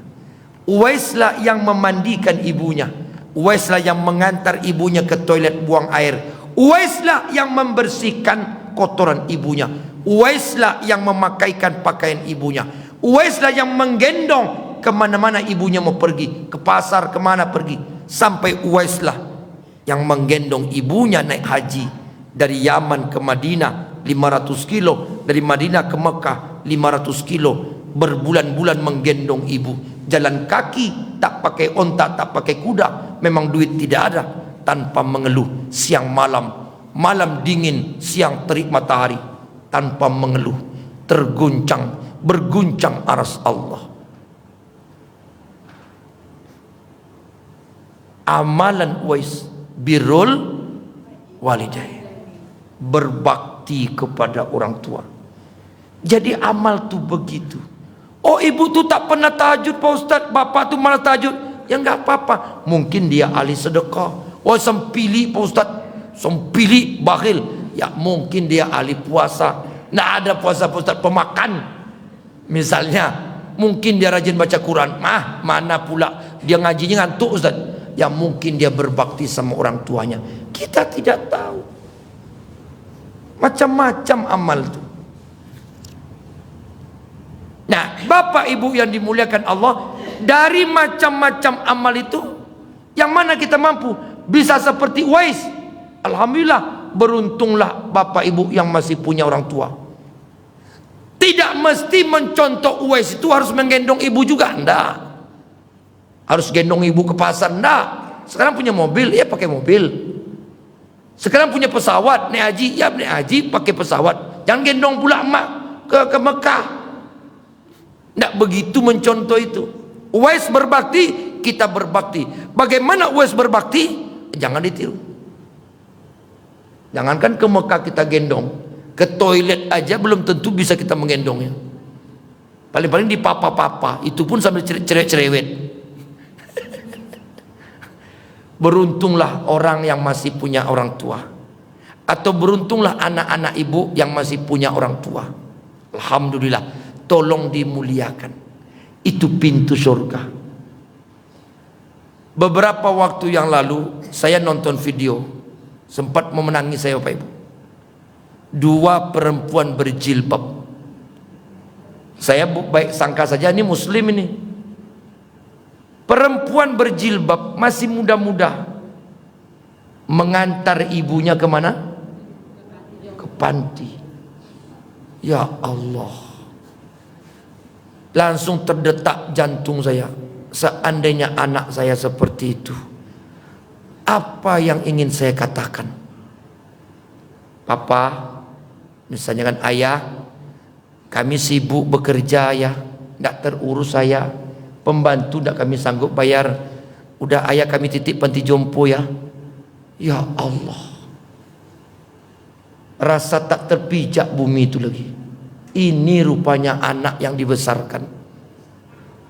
Uwaislah yang memandikan ibunya. Uwaislah yang mengantar ibunya ke toilet buang air. Uwaislah yang membersihkan kotoran ibunya. Uwaislah yang memakaikan pakaian ibunya. Uwaislah yang menggendong kemana-mana ibunya mau pergi, ke pasar, kemana pergi. Sampai Uwaislah yang menggendong ibunya naik haji dari Yaman ke Madinah 500 kilo, dari Madinah ke Mekah 500 kilo, berbulan-bulan menggendong ibu, jalan kaki tak pakai onta, tak pakai kuda. Memang duit tidak ada. Tanpa mengeluh, siang malam, malam dingin, siang terik matahari, tanpa mengeluh, terguncang, berguncang aras Allah. Amalan Uwais birrul walidain, berbakti kepada orang tua. Jadi amal tuh begitu. Oh, ibu tuh tak pernah tahajud Pak Ustadz, bapak tuh malah tahajud. Ya enggak apa-apa, mungkin dia ahli sedekah. Oh, sempili Pak Ustadz, sempili bakhil. Ya mungkin dia ahli puasa. Nggak ada puasa Pak Ustadz, pemakan misalnya. Mungkin dia rajin baca Quran. Mana pula dia ngajinya ngantuk Ustadz. Ya mungkin dia berbakti sama orang tuanya. Kita tidak tahu. Macam-macam amal itu. Nah, Bapak Ibu yang dimuliakan Allah, dari macam-macam amal itu, yang mana kita mampu? Bisa seperti Uwais. Alhamdulillah, beruntunglah Bapak Ibu yang masih punya orang tua. Tidak mesti mencontoh Uwais itu harus menggendong ibu juga, enggak. Harus gendong ibu ke pasar, enggak. Sekarang punya mobil, ya pakai mobil. Sekarang punya pesawat, naik haji, ya naik haji pakai pesawat. Jangan gendong pula emak ke Mekah. Enggak begitu mencontoh itu. Uwais berbakti, kita berbakti. Bagaimana Uwais berbakti? Jangan ditiru. Jangankan ke Mekah kita gendong, ke toilet aja belum tentu bisa kita menggendongnya. Paling-paling di papa-papa, itu pun sambil cerewet. Beruntunglah orang yang masih punya orang tua, atau beruntunglah anak-anak ibu yang masih punya orang tua. Alhamdulillah, tolong dimuliakan. Itu pintu surga. Beberapa waktu yang lalu saya nonton video, sempat memenangi saya Bapak Ibu. 2 perempuan berjilbab. Saya baik sangka saja ini muslim ini. Perempuan berjilbab masih muda-muda mengantar ibunya kemana? Ke panti. Ya Allah, langsung terdetak jantung saya. Seandainya anak saya seperti itu, apa yang ingin saya katakan? Papa, misalnya kan ayah, kami sibuk bekerja ya, tidak terurus saya. Pembantu tidak kami sanggup bayar. Udah ayah kami titip panti jompo ya. Ya Allah, rasa tak terpijak bumi itu lagi. Ini rupanya anak yang dibesarkan.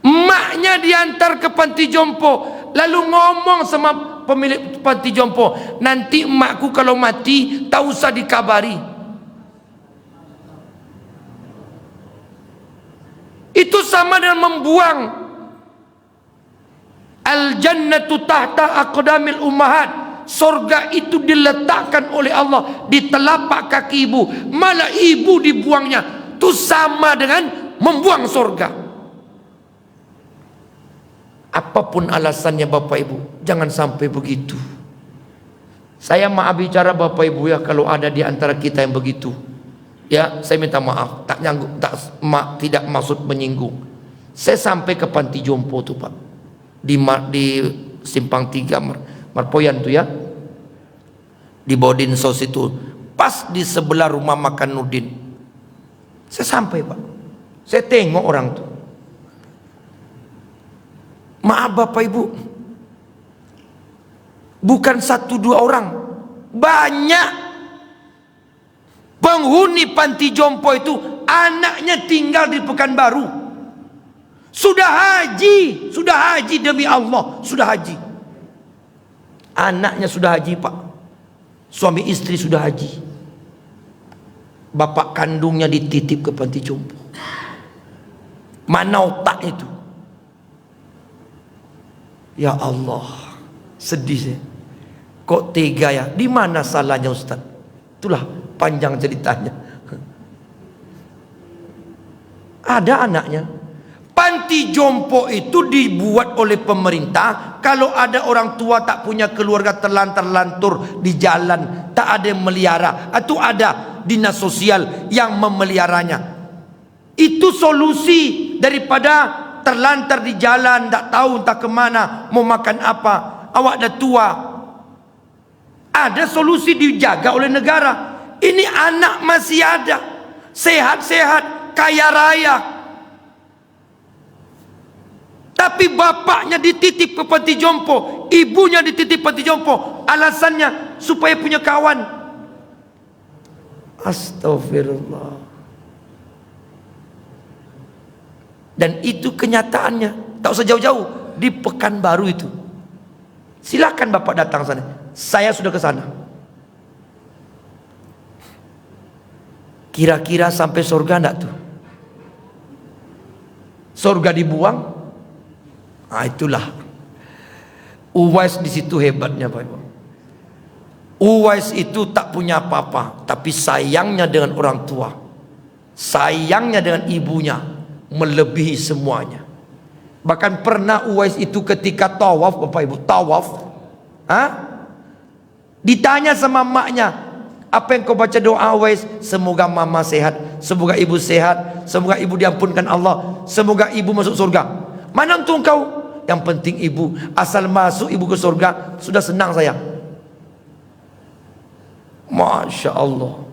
Emaknya diantar ke panti jompo, lalu ngomong sama pemilik panti jompo, nanti emakku kalau mati tak usah dikabari. Itu sama dengan membuang al-jannatu tahta aqdamil ummahat. Surga itu diletakkan oleh Allah di telapak kaki ibu, malah ibu dibuangnya. Itu sama dengan membuang surga. Apapun alasannya Bapak Ibu, jangan sampai begitu. Saya maaf bicara Bapak Ibu ya, kalau ada di antara kita yang begitu. Ya, saya minta maaf, tidak maksud menyinggung. Saya sampai ke panti jompo tuh Pak, di Simpang 3 Marpoyan tuh ya, di Bodinsos itu, pas di sebelah rumah makan Nudin. Saya sampai Pak, saya tengok orang tuh. Maaf Bapak Ibu, bukan 1-2 orang, banyak penghuni panti jompo itu anaknya tinggal di Pekanbaru. Sudah haji demi Allah, sudah haji. Anaknya sudah haji Pak, suami istri sudah haji, bapak kandungnya dititip ke panti jompo. Mana otak itu? Ya Allah, sedih saya. Kok tega ya? Di mana salahnya Ustaz? Itulah panjang ceritanya. Ada anaknya. Panti jompo itu dibuat oleh pemerintah. Kalau ada orang tua tak punya keluarga terlantar-lantur di jalan, tak ada yang melihara, atau ada dinas sosial yang memeliharanya. Itu solusi daripada terlantar di jalan, tak tahu entah kemana, mau makan apa, awak dah tua. Ada solusi dijaga oleh negara. Ini anak masih ada, sehat-sehat, kaya raya, tapi bapaknya dititip ke panti jompo, ibunya dititip panti jompo. Alasannya supaya punya kawan. Astagfirullah. Dan itu kenyataannya. Tak usah jauh-jauh, di Pekanbaru itu. Silakan bapak datang sana. Saya sudah ke sana. Kira-kira sampai surga enggak tuh? Surga dibuang? Nah, itulah Uwais di situ hebatnya, Pak Ibu. Uwais itu tak punya apa-apa, tapi sayangnya dengan orang tua, sayangnya dengan ibunya melebihi semuanya. Bahkan pernah Uwais itu ketika tawaf, Bapak Ibu, tawaf, ditanya sama maknya, apa yang kau baca doa Uwais? Semoga mama sehat, semoga ibu sehat, semoga ibu diampunkan Allah, semoga ibu masuk surga. Mana untung kau? Yang penting ibu, asal masuk ibu ke surga, sudah senang saya. Masya Allah.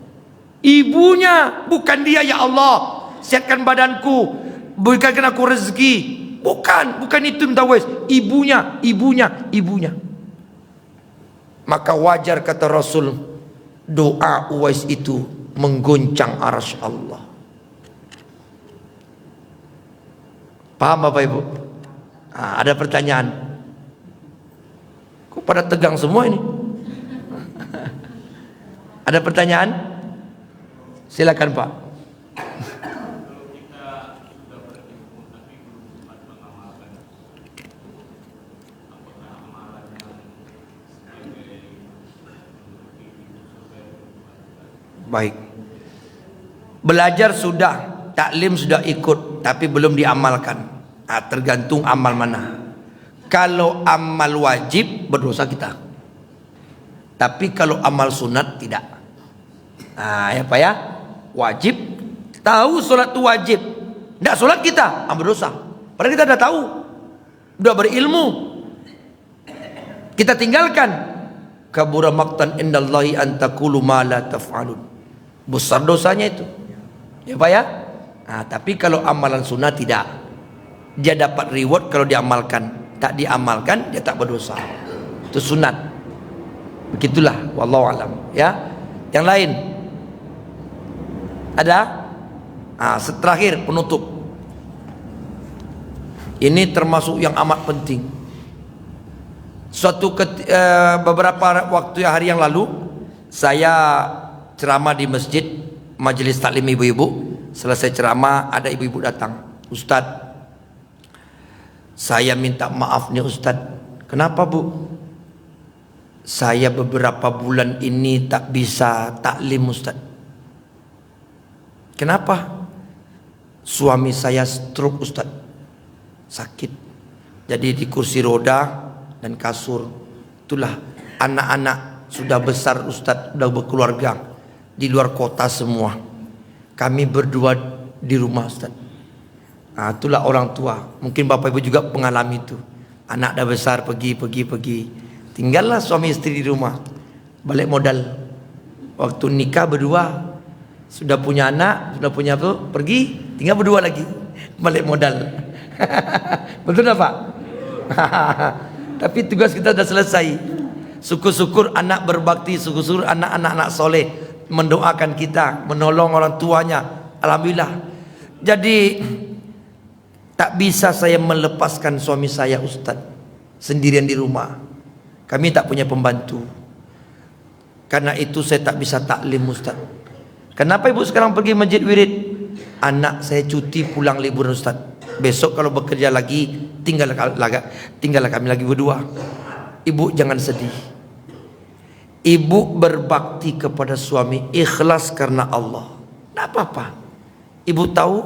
Ibunya, bukan dia, ya Allah sihatkan badanku, berikan aku rezeki. Bukan itu minta Uwais. Ibunya. Maka wajar kata Rasul, doa Uwais itu mengguncang arsy Allah. Paham Bapak Ibu? Ada pertanyaan? Kok pada tegang semua ini? Ada pertanyaan? Silakan Pak. Baik. Belajar sudah, taklim sudah ikut, tapi belum diamalkan. Tergantung amal mana. Kalau amal wajib berdosa kita. Tapi kalau amal sunat tidak. Ya Pak ya, wajib. Tahu solat itu wajib, tidak solat kita, berdosa. Padahal kita sudah tahu, sudah berilmu, kita tinggalkan. Kabura maqtan indallahi an taqulu ma la taf'alun. Besar dosanya itu, ya Pak ya. Tapi kalau amalan sunnah tidak, dia dapat reward kalau diamalkan. Tak diamalkan dia tak berdosa. Itu sunat. Begitulah, wallahu alam. Ya, yang lain ada? Terakhir penutup. Ini termasuk yang amat penting. Beberapa hari yang lalu saya ceramah di masjid, majelis taklim ibu-ibu. Selesai ceramah ada ibu-ibu datang, Ustadz, saya minta maaf nih Ustadz. Kenapa Bu? Saya beberapa bulan ini tak bisa taklim Ustadz. Kenapa? Suami saya stroke Ustadz, sakit. Jadi di kursi roda dan kasur. Itulah, anak-anak sudah besar Ustadz, sudah berkeluarga, di luar kota semua. Kami berdua di rumah Ustadz. Itulah orang tua. Mungkin Bapak Ibu juga mengalami itu. Anak dah besar, pergi. Tinggallah suami istri di rumah. Balik modal. Waktu nikah berdua, sudah punya anak, sudah punya pergi, tinggal berdua lagi. Balik modal. Betul tak Pak? Tapi tugas kita sudah selesai. Syukur-syukur anak berbakti, syukur-syukur anak-anak soleh mendoakan kita, menolong orang tuanya. Alhamdulillah. Jadi tak bisa saya melepaskan suami saya Ustadz sendirian di rumah. Kami tak punya pembantu. Karena itu saya tak bisa taklim Ustadz. Kenapa ibu sekarang pergi masjid wirid? Anak saya cuti pulang liburan Ustadz. Besok kalau bekerja lagi tinggal kami lagi berdua. Ibu jangan sedih. Ibu berbakti kepada suami ikhlas karena Allah. Tak apa-apa. Ibu tahu,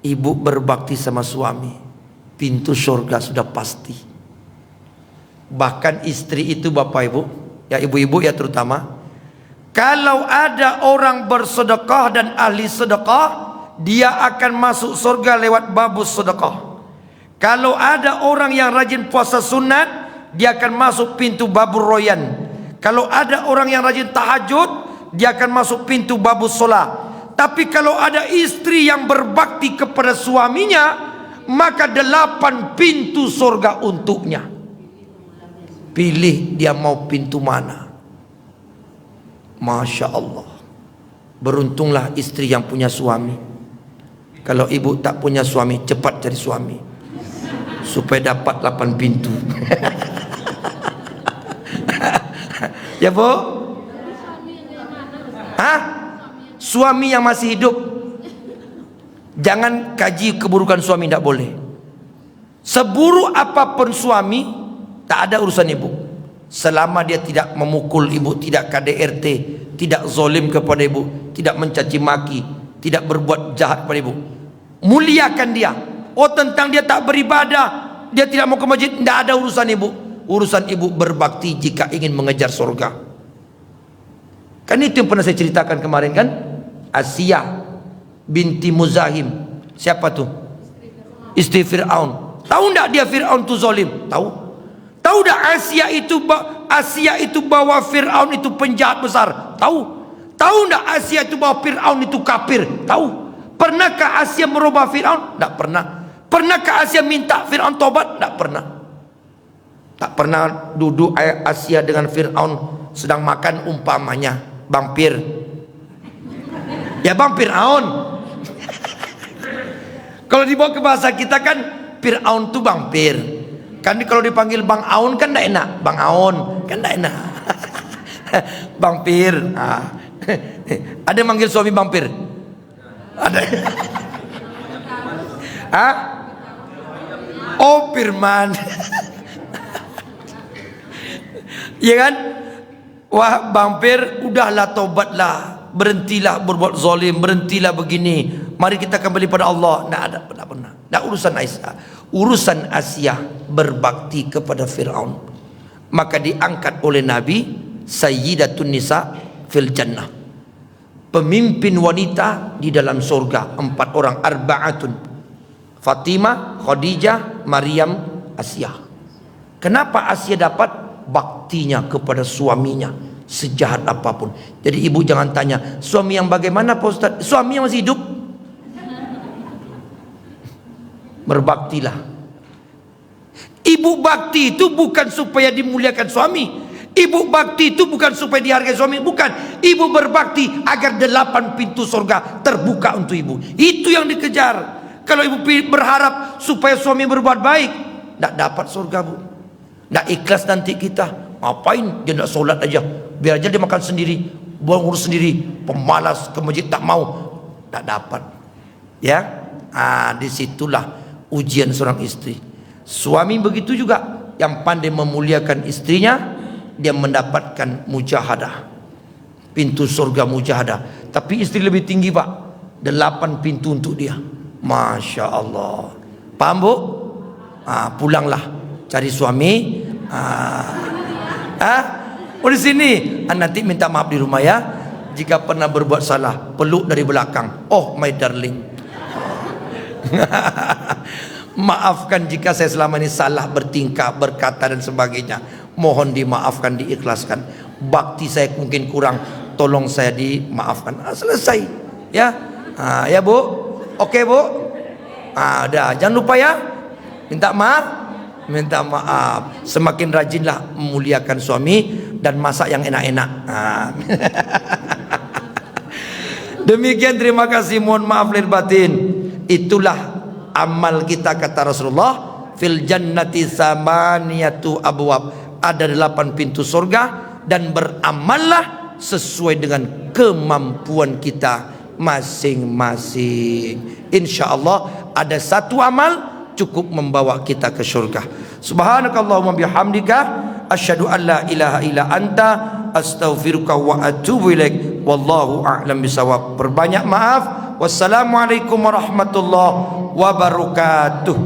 ibu berbakti sama suami, pintu surga sudah pasti. Bahkan istri itu Bapak Ibu, ya ibu-ibu ya terutama, kalau ada orang bersedekah dan ahli sedekah, dia akan masuk surga lewat babus sedekah. Kalau ada orang yang rajin puasa sunat, dia akan masuk pintu babur royan. Kalau ada orang yang rajin tahajud, dia akan masuk pintu babus solat. Tapi kalau ada istri yang berbakti kepada suaminya, maka 8 pintu surga untuknya. Pilih dia mau pintu mana. Masya Allah. Beruntunglah istri yang punya suami. Kalau ibu tak punya suami, cepat cari suami supaya dapat 8 pintu. Ya bu? Hah? Suami yang masih hidup. Jangan kaji keburukan suami, tidak boleh. Seburuk apapun suami, tak ada urusan ibu. Selama dia tidak memukul ibu, tidak KDRT, tidak zalim kepada ibu, tidak mencaci maki, tidak berbuat jahat kepada ibu, muliakan dia. Oh, tentang dia tak beribadah, dia tidak mau ke masjid, tidak ada urusan ibu. Urusan ibu berbakti jika ingin mengejar surga. Kan itu yang pernah saya ceritakan kemarin kan? Asia binti Muzahim. Siapa tuh? Istri Fir'aun. Tahu tidak dia Fir'aun itu zalim? Tahu. Tahu tidak Asia itu bawa Fir'aun itu penjahat besar? Tahu. Tahu tidak Asia itu bawa Fir'aun itu kafir? Tahu. Pernahkah Asia merubah Fir'aun? Tidak pernah. Pernahkah Asia minta Fir'aun tobat? Tidak pernah. Tak pernah duduk Asia dengan Fir'aun sedang makan umpamanya Bang Pir. Ya Bang Fir'aun. Kalau dibawa ke bahasa kita kan Fir'aun tuh Bang Pir. Kan kalau dipanggil Bang Aun kan tidak enak. Bang Aun kan tidak enak. Bang Pir. Ada yang manggil suami Bang Pir? Ada. Hah? Oh Firman. Ya kan? Wah Bang Pir, udahlah tobatlah, berhentilah berbuat zalim, berhentilah begini. Mari kita kembali pada Allah. Tidak pernah. Tidak urusan Aisyah. Urusan Asia berbakti kepada Fir'aun. Maka diangkat oleh Nabi Sayyidatun Nisa fil Jannah. Pemimpin wanita di dalam surga. 4 orang. Arba'atun. Fatimah, Khadijah, Maryam, Asia. Kenapa Asia dapat? Baktinya kepada suaminya, sejahat apapun. Jadi ibu jangan tanya, suami yang bagaimana Pak Ustaz? Suami yang masih hidup. Berbaktilah. Ibu bakti itu bukan supaya dimuliakan suami. Ibu bakti itu bukan supaya dihargai suami, bukan. Ibu berbakti agar 8 pintu surga terbuka untuk ibu. Itu yang dikejar. Kalau ibu berharap supaya suami berbuat baik, tidak dapat surga bu. Tidak ikhlas nanti kita. Ngapain dia tidak solat aja, biar aja dia makan sendiri, buang urus sendiri, pemalas, ke masjid tak mau. Tak dapat. Ya, disitulah ujian seorang istri. Suami begitu juga, yang pandai memuliakan istrinya, dia mendapatkan mujahadah, pintu surga mujahadah. Tapi istri lebih tinggi pak, 8 pintu untuk dia. Masya Allah. Paham bu? Pulanglah cari suami. Oh di sini. Nanti minta maaf di rumah ya. Jika pernah berbuat salah, peluk dari belakang. Oh my darling. Maafkan jika saya selama ini salah bertingkah, berkata dan sebagainya. Mohon dimaafkan, diikhlaskan. Bakti saya mungkin kurang, tolong saya dimaafkan. Selesai. Ya. Ya bu. Oke bu. Udah, jangan lupa ya. Minta maaf. Semakin rajinlah memuliakan suami dan masak yang enak-enak. Demikian, terima kasih, mohon maaf lahir batin. Itulah amal kita, kata Rasulullah, fil jannati samaniyatu abwab. Ada 8 pintu surga, dan beramallah sesuai dengan kemampuan kita masing-masing. Insyaallah ada satu amal cukup membawa kita ke surga. Subhanakallahumma bihamdika asyhadu an la ilaha illa anta astaghfiruka wa atubu ilaik. Wallahu a'lam bisawab. Berbanyak maaf. Wassalamualaikum warahmatullahi wabarakatuh.